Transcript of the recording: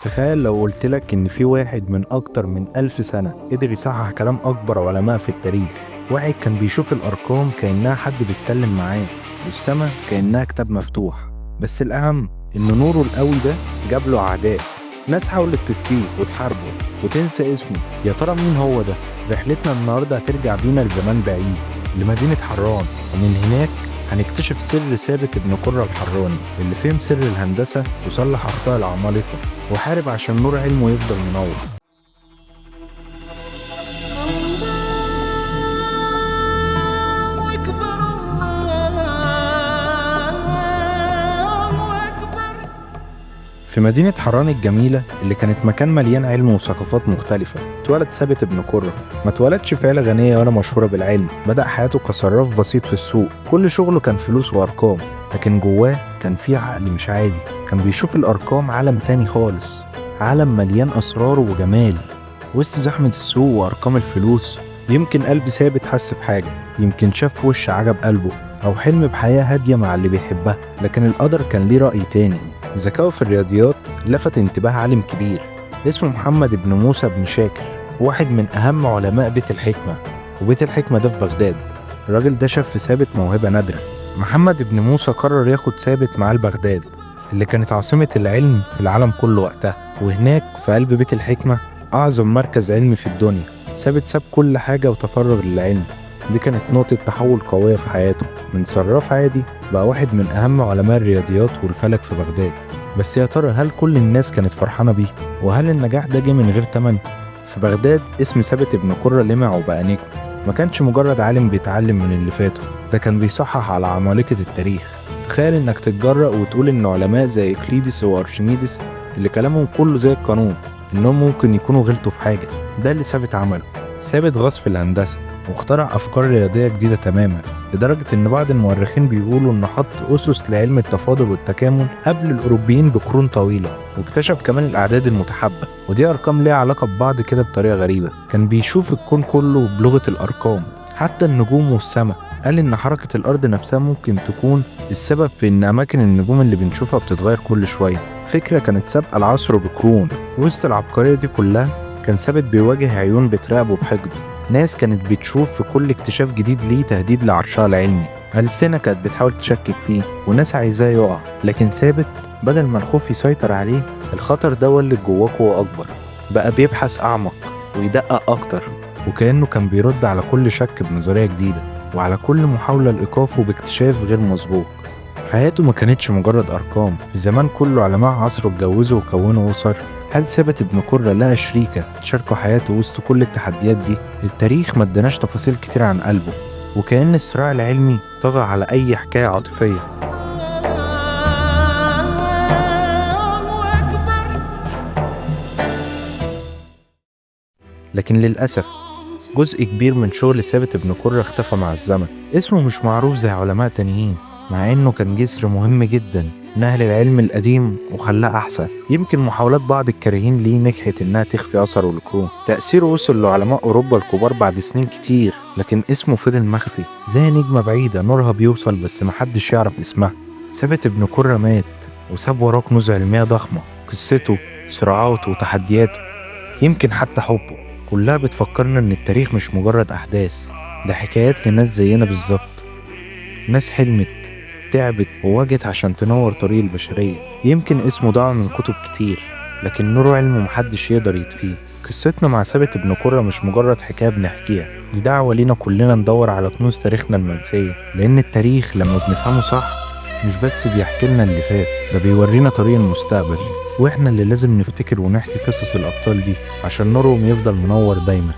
تخيل لو قلتلك إن في واحد من أكتر من 1000 سنة قدر يصحح كلام أكبر علماء في التاريخ. واحد كان بيشوف الأرقام كأنها حد بيتكلم معاه، والسما كأنها كتاب مفتوح. بس الأهم إن نوره القوي ده جاب له أعداء، ناس حاولت تطفيه وتحاربه وتنسى اسمه. يا ترى مين هو ده؟ رحلتنا النهاردة هترجع بينا لزمان بعيد، لمدينة حران، ومن هناك هنكتشف سر ثابت ابن قرة الحراني اللي فهم سر الهندسة وصلح أخطاء العمالقة وحارب عشان نور علمه يفضل منور. في مدينة حران الجميلة اللي كانت مكان مليان علم وثقافات مختلفة اتولد ثابت ابن قرة. ما اتولدش في عيلة غنية ولا مشهورة بالعلم، بدأ حياته كصراف بسيط في السوق، كل شغله كان فلوس وأرقام، لكن جواه كان فيه عقل مش عادي. كان بيشوف الأرقام عالم تاني خالص، عالم مليان أسرار وجمال. وسط زحمة السوق وأرقام الفلوس يمكن قلب ثابت حس بحاجة، يمكن شاف وش عجب قلبه أو حلم بحياة هادية مع اللي بيحبها. لكن القدر كان ليه رأي تاني. ذكاؤه في الرياضيات لفت انتباه عالم كبير اسمه محمد بن موسى بن شاكر، واحد من أهم علماء بيت الحكمة، وبيت الحكمة ده في بغداد. الراجل ده شاف في ثابت موهبة نادرة. محمد بن موسى قرر ياخد ثابت معاه لبغداد اللي كانت عاصمة العلم في العالم كله وقتها، وهناك في قلب بيت الحكمة أعظم مركز علمي في الدنيا. ثابت ساب كل حاجة وتفرغ للعلم. دي كانت نقطة تحول قوية في حياته، من صراف عادي بقى واحد من أهم علماء الرياضيات والفلك في بغداد. بس يا ترى هل كل الناس كانت فرحانة بيه؟ وهل النجاح ده جه من غير تمن؟ في بغداد اسم ثابت ابن قرة لمع وبقى نجم. ما كانش مجرد عالم بيتعلم من اللي فاته، ده كان بيصحح على عمالقة التاريخ. تخيل انك تتجرأ وتقول ان علماء زي إقليدس وأرشميدس اللي كلامهم كله زي القانون انهم ممكن يكونوا غلطوا في حاجة. ده اللي ثابت عمله. ثابت غاص في الهندسة واخترع أفكار رياضية جديدة تماما، لدرجة إن بعض المؤرخين بيقولوا إنه حط أسس لعلم التفاضل والتكامل قبل الأوروبيين بقرون طويلة، واكتشف كمان الأعداد المتحبة، ودي أرقام ليها علاقة ببعض كده بطريقة غريبة. كان بيشوف الكون كله بلغة الأرقام، حتى النجوم والسماء. قال إن حركة الأرض نفسها ممكن تكون السبب في إن أماكن النجوم اللي بنشوفها بتتغير كل شوية. فكرة كانت سابقة العصر بقرون. وسط العبقرية دي كلها كان ثابت بيواجه عيون بتراقبه بحقد، ناس كانت بتشوف في كل اكتشاف جديد ليه تهديد لعرشها العلمي، ألسنة كانت بتحاول تشكك فيه، وناس عايزاه يقع. لكن ثابت بدل ما الخوف يسيطر عليه، الخطر ده ولد جواه قوة أكبر، بقى بيبحث أعمق ويدقق أكتر، وكأنه كان بيرد على كل شك بنظرية جديدة، وعلى كل محاولة لإيقافه باكتشاف غير مسبوق. حياته ما كانتش مجرد أرقام. في زمان كله علماء عصره اتجوزوا وكونوا أسر. هل ثابت ابن قرة لقى شريكة تشاركه حياته وسط كل التحديات دي؟ التاريخ ما اداناش تفاصيل كتير عن قلبه، وكأن الصراع العلمي طغى على أي حكاية عاطفية. لكن للأسف جزء كبير من شغل ثابت ابن قرة اختفى مع الزمن. اسمه مش معروف زي علماء تانيين، مع انه كان جسر مهم جدا نقل العلم القديم وخلاه احسن. يمكن محاولات بعض الكارهين ليه نجحت انها تخفي اثره الكون. تأثيره وصل لعلماء اوروبا الكبار بعد سنين كتير، لكن اسمه فضل مخفي زي نجمة بعيدة نورها بيوصل بس محدش يعرف اسمها. ثابت ابن قرة مات وساب وراه كنوز علمية ضخمة. قصته، صراعاته وتحدياته، يمكن حتى حبه، كلها بتفكرنا ان التاريخ مش مجرد احداث، ده حكايات لناس زينا بالظبط. ناس حلمت، تعبت وواجهت عشان تنور طريق البشرية. يمكن اسمه ضاع من كتب كتير، لكن نوره علمه محدش يقدر يطفيه. قصتنا مع ثابت ابن قرة مش مجرد حكاية بنحكيها، دي دعوة لينا كلنا ندور على كنوز تاريخنا المنسية. لأن التاريخ لما بنفهمه صح مش بس بيحكي لنا اللي فات، ده بيورينا طريق المستقبل، واحنا اللي لازم نفتكر ونحكي قصص الأبطال دي عشان نورهم يفضل منور دايما.